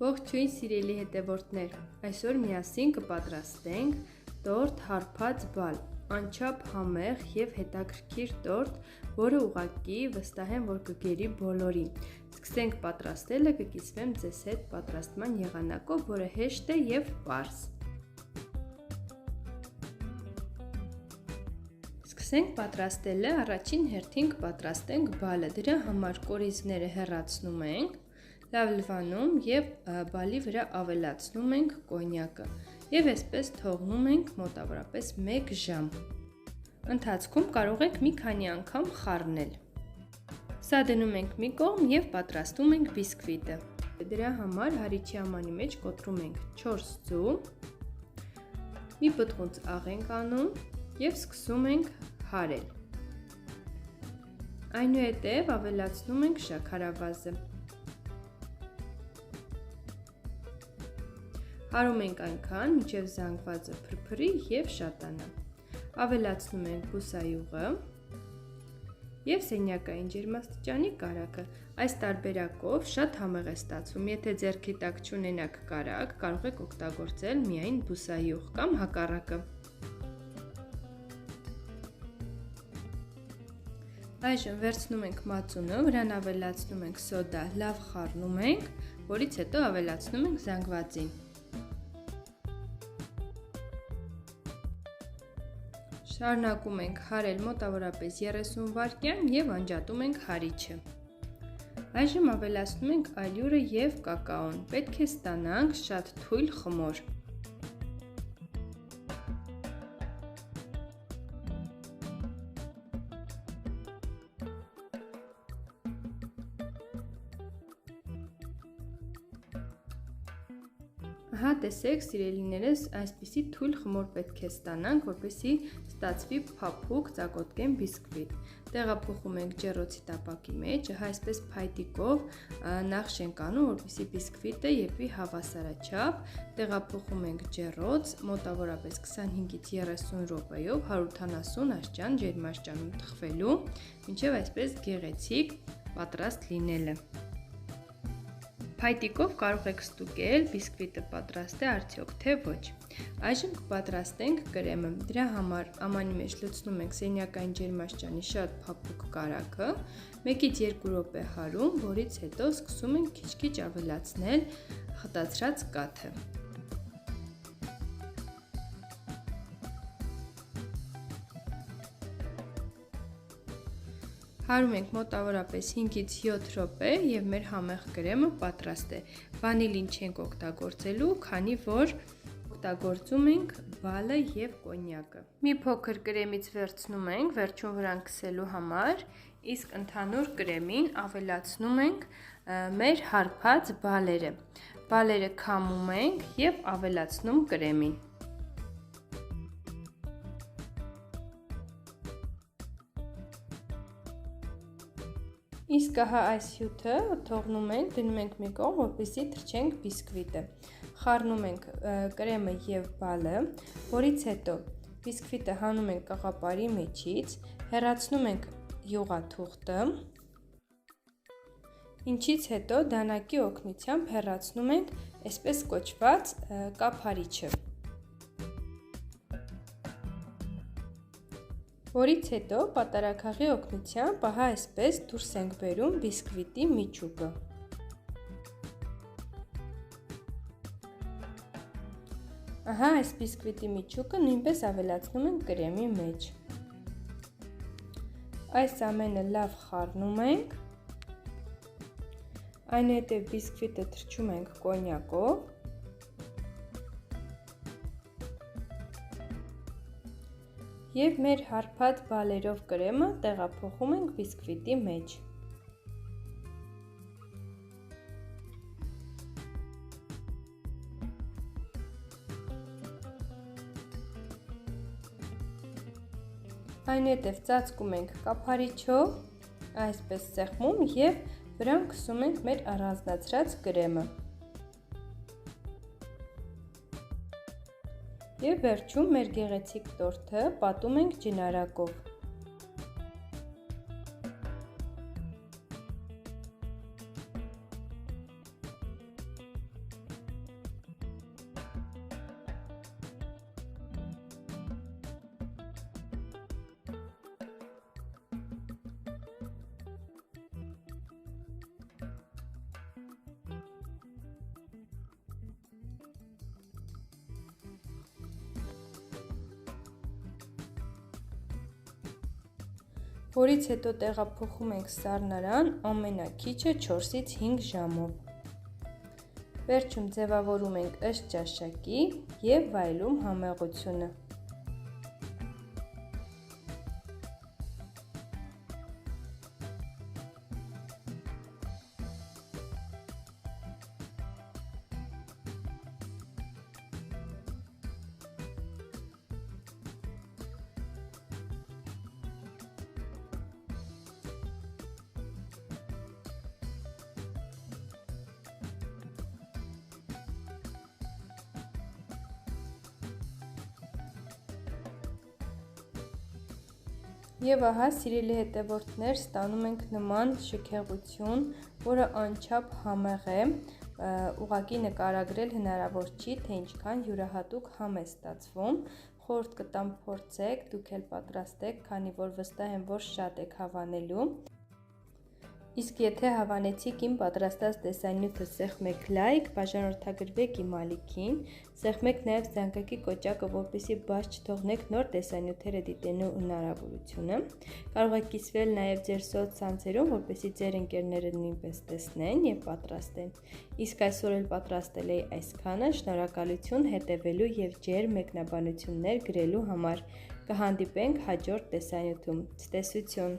Ողջույն սիրելի հետևորդներ, այսօր միասին կպատրաստենք տորտ հարբած բալ, անչափ համեղ և հետաքրքիր տորտ, որը ուղղակի վստահ եմ, որ կգերի բոլորին։ Սկսենք պատրաստելը, կկիսվեմ ձեզ հետ պատրաստման եղանակով, որը հեշտ է և պարզ։ Սկսենք պատրաստելը, առաջին հերթին կպատրաստենք բալը, դրա համար կորիզները հեռացնում ենք, լավ լվանում և բալի վրա ավելացնում ենք կոնյակը և այսպես թողնում ենք մոտավորապես 1 ժամ։ Ընթացքում կարող եք մի քանի անգամ խառնել։ Սա դնում ենք մի կողմ և պատրաստում ենք բիսկվիտը։ Դրա համար հարիչի ամանի մեջ կոտրում ենք 4 ձու, մի պտղունց աղ ենք անում և սկսում ենք հարել։ Այնուհետև ավելացնում ենք շաքարավազը։ Հարում ենք այնքան, մինչև զանգվածը փրփրի և շատանա։ Ավելացնում ենք բուսայուղը և սենյակային ջերմաստիճանի կարագը։ Այս տարբերակով շատ համեղ է ստացվում։ Եթե ձեռքի տակ չունենաք կարագ, կարող եք օգտագործել միայն բուսայուղ կամ հակառակը։ Այժմ վերցնում ենք մածունը, վրան ավելացնում ենք սոդա, լավ խառնում ենք, որից հետո ավելացնում ենք զանգվածին։ Շարունակում ենք հարել մոտավորապես 30 վայրկյան և անջատում ենք հարիչը։ Այժմ ավելացնում ենք ալյուրը և կակաոն, պետք է ստանանք շատ թույլ խմոր։ Ահա տեսեք սիրելիներս, այսպիսի թույլ խմոր պետք է ստանանք, որպեսզի ստացվի փափուկ ծակոտկեն բիսկվիտ։ Տեղափոխում ենք ջեռոցի տապակի մեջ, ահա այսպես փայտիկով նախշ ենք անում, որպեսզի բիսկվիտը եղվի հավասարաչափ։ Տեղափոխում ենք ջեռոց, մոտավորապես 25-ից 30 րոպեով 180 աստիճան ջերմաստիճանում թխվելու, մինչև այսպես գեղեցիկ պատրաստ լինելը։ Փայտիկով կարող եք ստուգել բիսկվիտը պատրաստ է արդյոք թե ոչ։ Այժմ կպատրաստենք կրեմը։ Դրա համար ամանի մեջ լցնում ենք սենյակային ջերմաստիճանի շատ փափուկ կարագը, 1-ից 2 րոպե հարում, որից հետո սկսում ենք քիչ-քիչ ավելացնել խտացրած կաթը։ Հարում ենք մոտավորապես 5-ից 7 րոպե և մեր համեղ կրեմը պատրաստ է։ Վանիլին չենք օգտագործելու, քանի որ օգտագործում ենք բալը և կոնյակը։ Մի փոքր կրեմից վերցնում ենք վերջում վրան քսելու համար, իսկ ընդհանուր կրեմին ավելացնում ենք մեր հարբած բալերը։ Բալերը քամում ենք և ավելացնում կրեմին։ Իսկ ահա այս հյութը թողնում ենք, դնում ենք մի կողմ, որպեսզի թրջենք բիսկվիտը։ Խառնում ենք կրեմը և բալը, որից հետո բիսկվիտը հանում ենք կաղապարի մեջից, հեռացնում ենք յուղաթուղթը, ինչից հետո դանակի օգնությամբ հեռացնում ենք այսպես կոչված կափարիչը։ Որից հետո պատարագաղի օգնությամբ ահա այսպես դուրս ենք բերում բիսկվիտի միջուկը։ Ահա այս բիսկվիտի միջուկը նույնպես ավելացնում ենք կրեմի մեջ։ Այս ամենը լավ խառնում ենք, այնուհետև բիսկվիտը թրջում ենք կոնյակով։ Եվ մեր հարբած բալերով կրեմը տեղափոխում ենք բիսկվիտի մեջ։ Այնուհետև ծածկում ենք կափարիչով, այսպես սեղմում և վրան քսում ենք մեր առանձնացրած կրեմը։ Եվ վերջում մեր գեղեցիկ տորթը պատում ենք ջնարակով։ որից հետո տեղափոխում ենք սառնարան ամենաքիչը 4-ից 5 ժամով։ Վերջում ձևավորում ենք ըստ ճաշակի և վայելում համեղությունը։ Եվ ահա, սիրելի հետևորդներ, ստանում ենք նման շքեղություն, որը անչափ համեղ է, ուղղակի նկարագրել հնարավոր չի, թե ինչքան յուրահատուկ համ է ստացվում։ Խորհուրդ կտամ փորձեք, դուք էլ պատրաստեք, քանի որ վստահ եմ, որ շատ եք հավանելու։ Իսկ եթե հավանեցիք իմ պատրաստած տեսանյութը, սեղմեք լայք, բաժանորդագրվեք իմ ալիքին, սեղմեք նաև զանգակի կոճակը, որպեսզի բաց չթողնեք նոր տեսանյութերը դիտելու հնարավորությունը։ Կարող եք կիսվել նաև ձեր սոցցանցերում, որպեսզի ձեր ընկերները նույնպես տեսնեն և պատրաստեն։ Իսկ այսօր էլ պատրաստել էի այսքանը, շնորհակալություն հետևելու և ջերմ մեկնաբանություններ գրելու համար։ Կհանդիպենք հաջորդ տեսանյութում։ Ցտեսություն։